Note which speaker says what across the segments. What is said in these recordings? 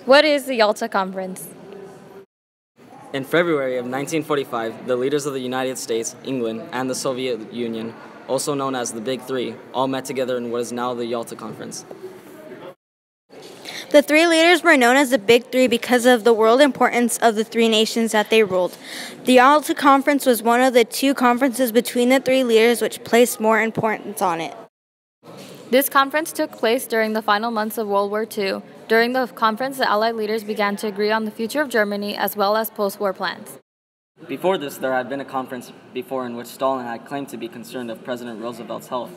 Speaker 1: What is the Yalta Conference?
Speaker 2: In February of 1945, the leaders of the United States, England, and the Soviet Union, also known as the Big Three, all met together in what is now the Yalta Conference.
Speaker 3: The three leaders were known as the Big Three because of the world importance of the three nations that they ruled. The Yalta Conference was one of the two conferences between the three leaders which placed more importance on it.
Speaker 1: This conference took place during the final months of World War II. During the conference, the Allied leaders began to agree on the future of Germany as well as post-war plans.
Speaker 2: Before this, there had been a conference before in which Stalin had claimed to be concerned of President Roosevelt's health.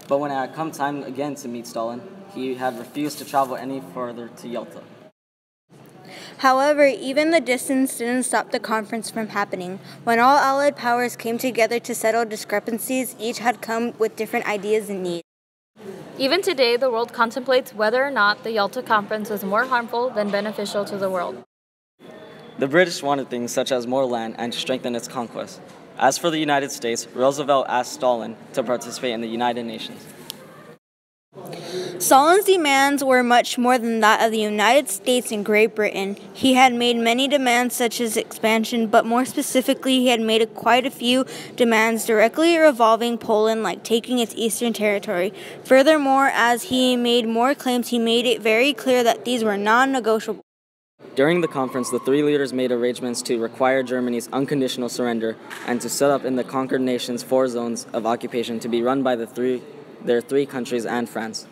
Speaker 2: But when it had come time again to meet Stalin, he had refused to travel any further to Yalta.
Speaker 3: However, even the distance didn't stop the conference from happening. When all Allied powers came together to settle discrepancies, each had come with different ideas and needs.
Speaker 1: Even today, the world contemplates whether or not the Yalta Conference was more harmful than beneficial to the world.
Speaker 2: The British wanted things such as more land and to strengthen its conquest. As for the United States, Roosevelt asked Stalin to participate in the United Nations.
Speaker 3: Stalin's demands were much more than that of the United States and Great Britain. He had made many demands such as expansion, but more specifically, he had made quite a few demands directly revolving Poland, like taking its eastern territory. Furthermore, as he made more claims, he made it very clear that these were non-negotiable.
Speaker 2: During the conference, the three leaders made arrangements to require Germany's unconditional surrender and to set up in the conquered nations 4 zones of occupation to be run by their three countries and France.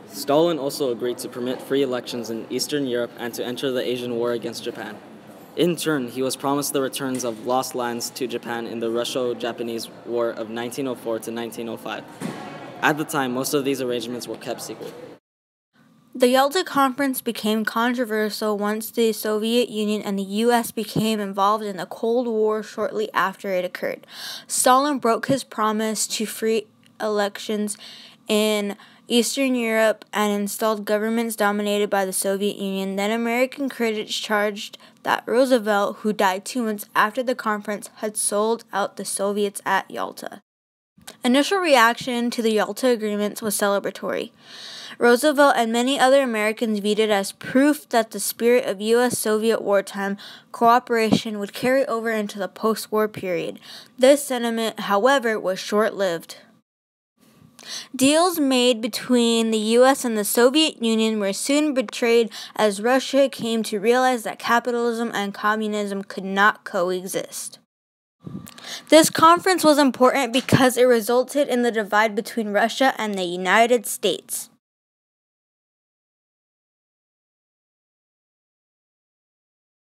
Speaker 2: Stalin also agreed to permit free elections in Eastern Europe and to enter the Asian War against Japan. In turn, he was promised the returns of lost lands to Japan in the Russo-Japanese War of 1904 to 1905. At the time, most of these arrangements were kept secret.
Speaker 3: The Yalta Conference became controversial once the Soviet Union and the U.S. became involved in the Cold War shortly after it occurred. Stalin broke his promise to free elections in Eastern Europe and installed governments dominated by the Soviet Union. Then American critics charged that Roosevelt, who died 2 months after the conference, had sold out the Soviets at Yalta. Initial reaction to the Yalta agreements was celebratory. Roosevelt and many other Americans viewed it as proof that the spirit of U.S.-Soviet wartime cooperation would carry over into the post-war period. This sentiment, however, was short-lived. Deals made between the U.S. and the Soviet Union were soon betrayed as Russia came to realize that capitalism and communism could not coexist. This conference was important because it resulted in the divide between Russia and the United States.